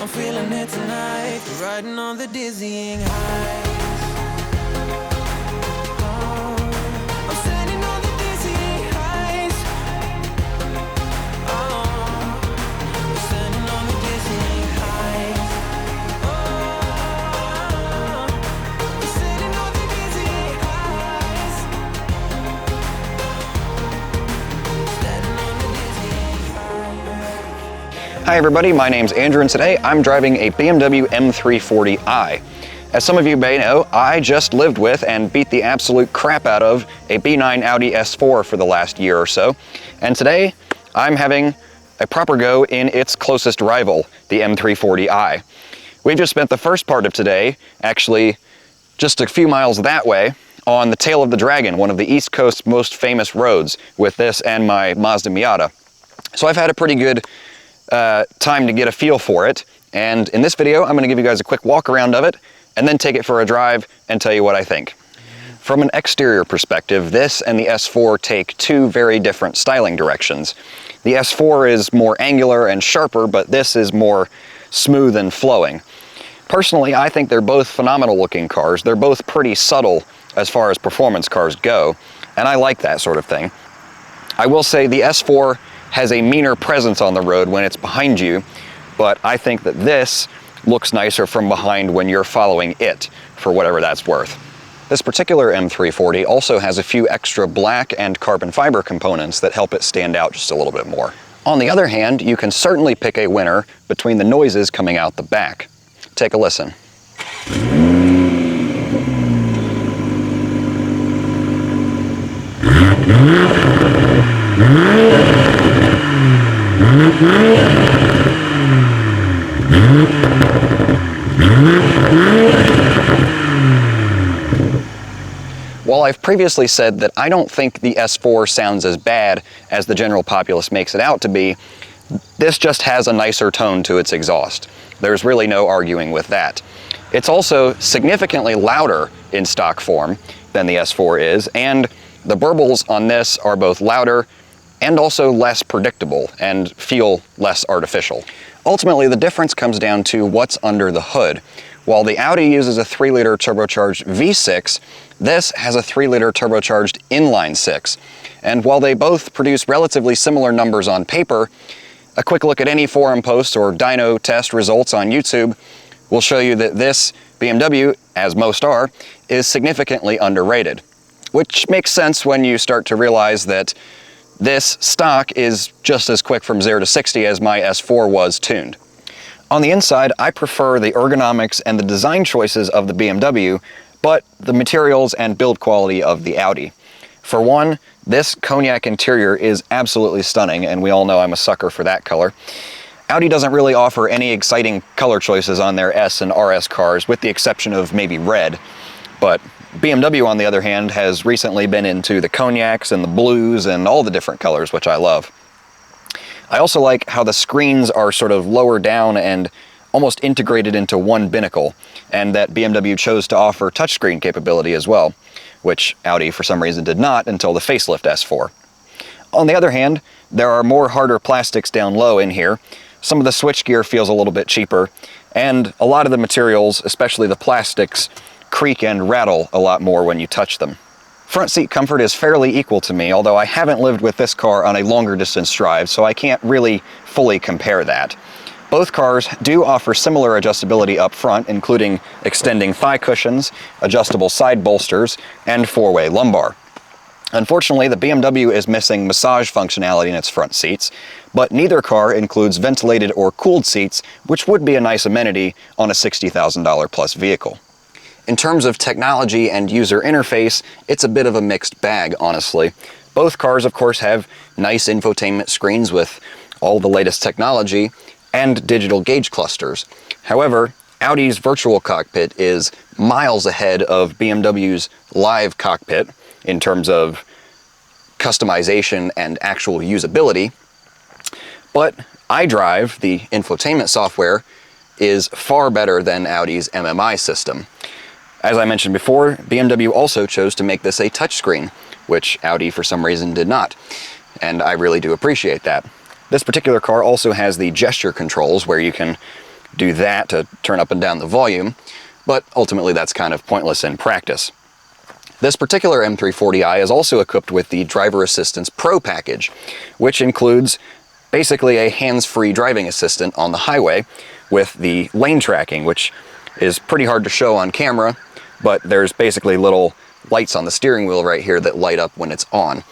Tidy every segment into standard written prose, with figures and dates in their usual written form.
I'm feeling it tonight, riding on the dizzying highs. Oh, I'm standing on the dizzying highs. Oh, I'm standing on the dizzying highs. Oh, I'm standing on the dizzying highs. Standing on the dizzying highs. Hi everybody, my name's Andrew and today I'm driving a BMW M340i. As some of you may know, I just lived with and beat the absolute crap out of a B9 Audi S4 for the last year or so, and today I'm having a proper go in its closest rival, the M340i. We've just spent the first part of today, actually just a few miles that way, on the Tail of the Dragon, one of the East Coast's most famous roads, with this and my Mazda Miata. So I've had a pretty good time to get a feel for it, and in this video I'm going to give you guys a quick walk around of it and then take it for a drive and tell you what I think. From an exterior perspective, this and the S4 take two very different styling directions. The S4 is more angular and sharper, but this is more smooth and flowing. Personally, I think they're both phenomenal looking cars. They're both pretty subtle as far as performance cars go, and I like that sort of thing. I will say the S4 has a meaner presence on the road when it's behind you, but I think that this looks nicer from behind when you're following it, for whatever that's worth. This particular M340 also has a few extra black and carbon fiber components that help it stand out just a little bit more. On the other hand, you can certainly pick a winner between the noises coming out the back. Take a listen. While I've previously said that I don't think the S4 sounds as bad as the general populace makes it out to be, this just has a nicer tone to its exhaust. There's really no arguing with that. It's also significantly louder in stock form than the S4 is, and the burbles on this are both louder and also less predictable and feel less artificial. Ultimately, the difference comes down to what's under the hood. While the Audi uses a 3-liter turbocharged V6, this has a 3-liter turbocharged inline-6. And while they both produce relatively similar numbers on paper, a quick look at any forum post or dyno test results on YouTube will show you that this BMW, as most are, is significantly underrated. Which makes sense when you start to realize that this stock is just as quick from 0 to 60 as my S4 was tuned. On the inside, I prefer the ergonomics and the design choices of the BMW, but the materials and build quality of the Audi. For one, this cognac interior is absolutely stunning, and we all know I'm a sucker for that color. Audi doesn't really offer any exciting color choices on their S and RS cars, with the exception of maybe red, but BMW, on the other hand, has recently been into the cognacs and the blues and all the different colors, which I love. I also like how the screens are sort of lower down and almost integrated into one binnacle, and that BMW chose to offer touchscreen capability as well, which Audi for some reason did not until the facelift S4. On the other hand, there are more harder plastics down low in here. Some of the switchgear feels a little bit cheaper, and a lot of the materials, especially the plastics, creak and rattle a lot more when you touch them. Front seat comfort is fairly equal to me, although I haven't lived with this car on a longer distance drive, so I can't really fully compare that. Both cars do offer similar adjustability up front, including extending thigh cushions, adjustable side bolsters, and four-way lumbar. Unfortunately, the BMW is missing massage functionality in its front seats, but neither car includes ventilated or cooled seats, which would be a nice amenity on a $60,000 plus vehicle. In terms of technology and user interface, it's a bit of a mixed bag, honestly. Both cars, of course, have nice infotainment screens with all the latest technology and digital gauge clusters. However, Audi's virtual cockpit is miles ahead of BMW's live cockpit in terms of customization and actual usability. But iDrive, the infotainment software, is far better than Audi's MMI system. As I mentioned before, BMW also chose to make this a touchscreen, which Audi for some reason did not, and I really do appreciate that. This particular car also has the gesture controls where you can do that to turn up and down the volume, but ultimately that's kind of pointless in practice. This particular M340i is also equipped with the Driver Assistance Pro package, which includes basically a hands-free driving assistant on the highway with the lane tracking, which is pretty hard to show on camera, but there's basically little lights on the steering wheel right here that light up when it's on.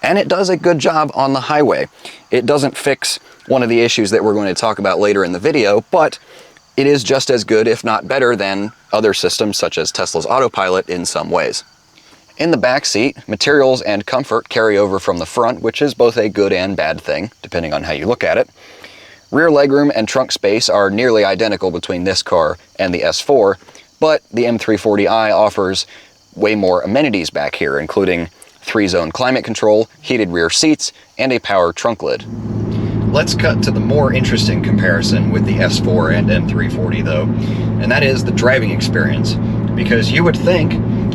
And it does a good job on the highway. It doesn't fix one of the issues that we're going to talk about later in the video, but it is just as good, if not better, than other systems such as Tesla's autopilot in some ways. In the back seat, materials and comfort carry over from the front, which is both a good and bad thing, depending on how you look at it. Rear legroom and trunk space are nearly identical between this car and the S4, but the M340i offers way more amenities back here, including 3-zone climate control, heated rear seats, and a power trunk lid. Let's cut to the more interesting comparison with the S4 and M340 though, and that is the driving experience. Because you would think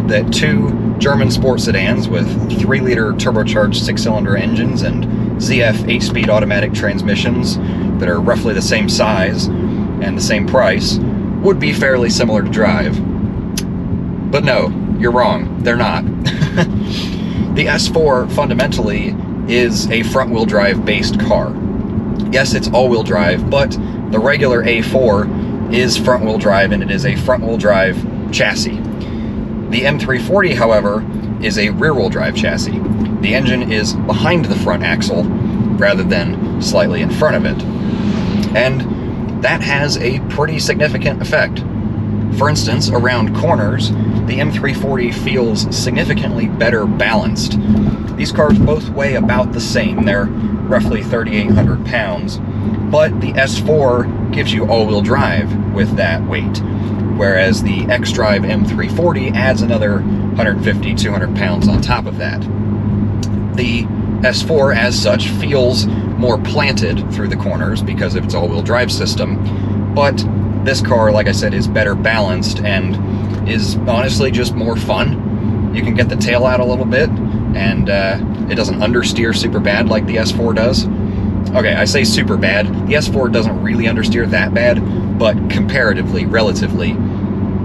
that two German sports sedans with 3-liter turbocharged 6-cylinder engines and ZF 8-speed automatic transmissions that are roughly the same size and the same price would be fairly similar to drive. But no, you're wrong, they're not. The S4 fundamentally is a front-wheel drive based car. Yes, it's all-wheel drive, but the regular A4 is front-wheel drive, and it is a front-wheel drive chassis. The M340, however, is a rear-wheel drive chassis. The engine is behind the front axle rather than slightly in front of it. And that has a pretty significant effect. For instance, around corners, the M340 feels significantly better balanced. These cars both weigh about the same. They're roughly 3,800 pounds, but the S4 gives you all-wheel drive with that weight, whereas the xDrive M340 adds another 150, 200 pounds on top of that. The S4, as such, feels more planted through the corners because of its all-wheel drive system, but this car, like I said, is better balanced and is honestly just more fun. You can get the tail out a little bit, and it doesn't understeer super bad like the S4 does. Okay, I say super bad. The S4 doesn't really understeer that bad, but comparatively, relatively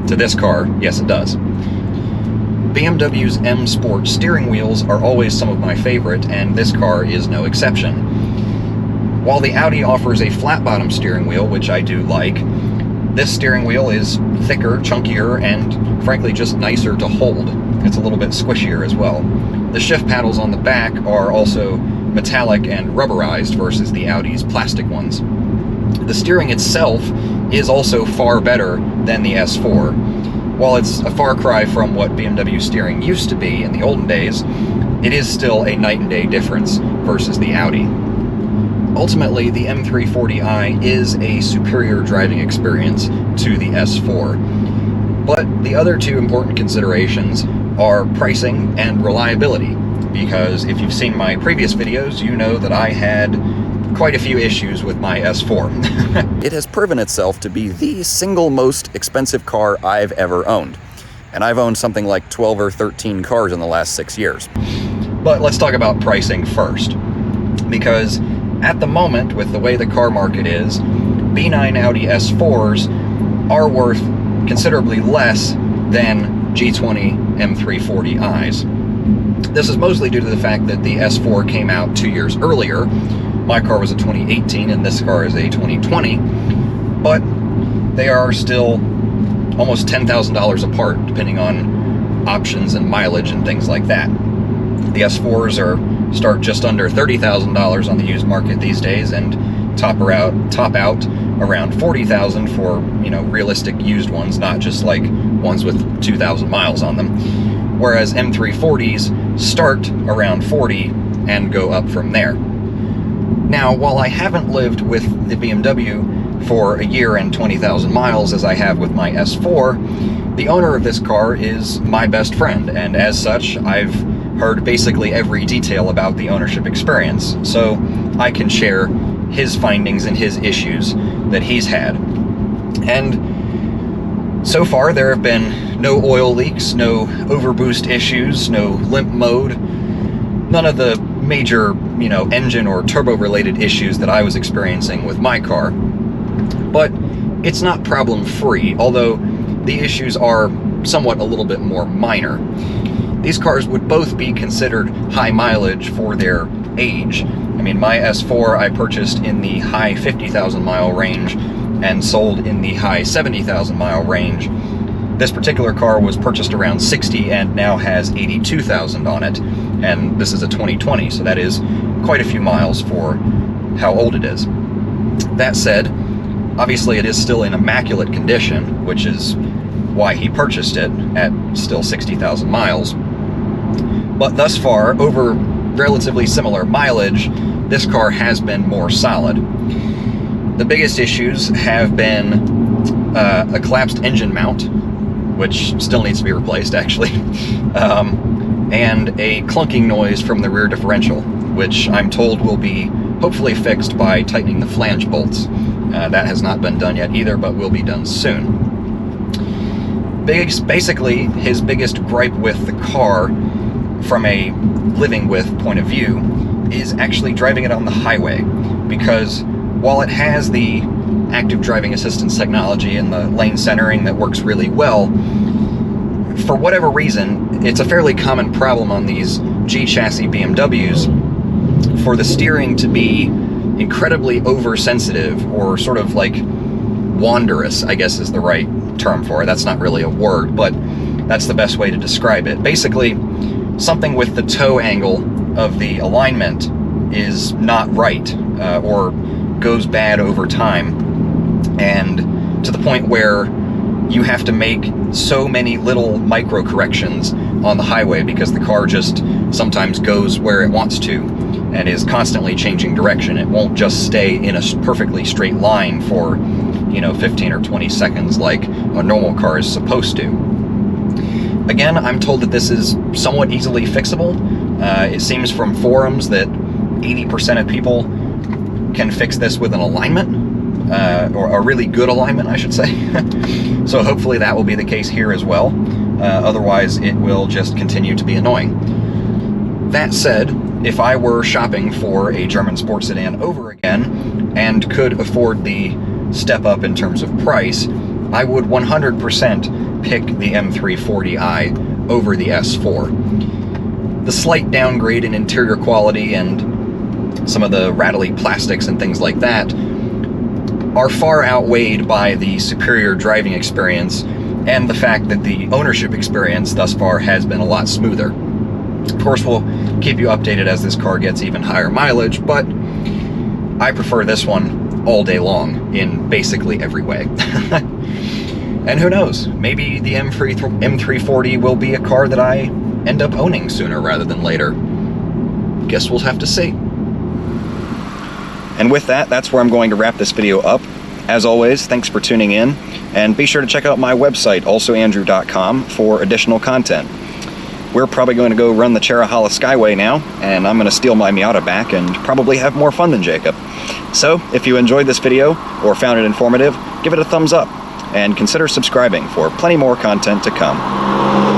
to this car, yes it does. BMW's M Sport steering wheels are always some of my favorite, and this car is no exception. While the Audi offers a flat-bottom steering wheel, which I do like, this steering wheel is thicker, chunkier, and frankly just nicer to hold. It's a little bit squishier as well. The shift paddles on the back are also metallic and rubberized versus the Audi's plastic ones. The steering itself is also far better than the S4. While it's a far cry from what BMW steering used to be in the olden days, it is still a night and day difference versus the Audi. Ultimately, the M340i is a superior driving experience to the S4. But the other two important considerations are pricing and reliability, because if you've seen my previous videos, you know that I had quite a few issues with my S4. It has proven itself to be the single most expensive car I've ever owned. And I've owned something like 12 or 13 cars in the last 6 years. But let's talk about pricing first. Because at the moment, with the way the car market is, B9 Audi S4s are worth considerably less than G20 M340i's. This is mostly due to the fact that the S4 came out 2 years earlier. My car was a 2018 and this car is a 2020, but they are still almost $10,000 apart depending on options and mileage and things like that. The S4s start just under $30,000 on the used market these days and top out around $40,000 for, realistic used ones, not just like ones with 2,000 miles on them. Whereas M340s start around 40 and go up from there. Now, while I haven't lived with the BMW for a year and 20,000 miles as I have with my S4, the owner of this car is my best friend, and as such, I've heard basically every detail about the ownership experience, so I can share his findings and his issues that he's had. And so far, there have been no oil leaks, no overboost issues, no limp mode, none of the major, engine or turbo related issues that I was experiencing with my car. But it's not problem-free, although the issues are somewhat a little bit more minor. These cars would both be considered high mileage for their age. I mean, my S4 I purchased in the high 50,000 mile range and sold in the high 70,000 mile range. This particular car was purchased around 60 and now has 82,000 on it, and this is a 2020, so that is quite a few miles for how old it is. That said, obviously it is still in immaculate condition, which is why he purchased it at still 60,000 miles. But thus far, over relatively similar mileage, this car has been more solid. The biggest issues have been a collapsed engine mount, which still needs to be replaced actually, and a clunking noise from the rear differential, which I'm told will be hopefully fixed by tightening the flange bolts. That has not been done yet either, but will be done soon. Basically, his biggest gripe with the car, from a living with point of view, is actually driving it on the highway, because while it has the active driving assistance technology and the lane centering that works really well, for whatever reason, it's a fairly common problem on these G-chassis BMWs for the steering to be incredibly oversensitive, or sort of like wanderous, I guess is the right term for it. That's not really a word, but that's the best way to describe it. Basically, something with the toe angle of the alignment is not right, or goes bad over time, and to the point where you have to make so many little micro corrections on the highway because the car just sometimes goes where it wants to and is constantly changing direction. It won't just stay in a perfectly straight line for, 15 or 20 seconds like a normal car is supposed to. Again, I'm told that this is somewhat easily fixable. It seems from forums that 80% of people can fix this with an alignment, or a really good alignment, I should say. So hopefully that will be the case here as well. Otherwise, it will just continue to be annoying. That said, if I were shopping for a German sports sedan over again and could afford the step up in terms of price, I would 100% pick the M340i over the S4. The slight downgrade in interior quality and some of the rattly plastics and things like that are far outweighed by the superior driving experience and the fact that the ownership experience thus far has been a lot smoother. Of course, we'll keep you updated as this car gets even higher mileage, but I prefer this one all day long in basically every way. And who knows, maybe the M340 will be a car that I end up owning sooner rather than later. Guess we'll have to see. And with that, that's where I'm going to wrap this video up. As always, thanks for tuning in, and be sure to check out my website, alsoandrew.com, for additional content. We're probably going to go run the Cherrahala Skyway now, and I'm going to steal my Miata back and probably have more fun than Jacob. So, if you enjoyed this video or found it informative, give it a thumbs up, and consider subscribing for plenty more content to come.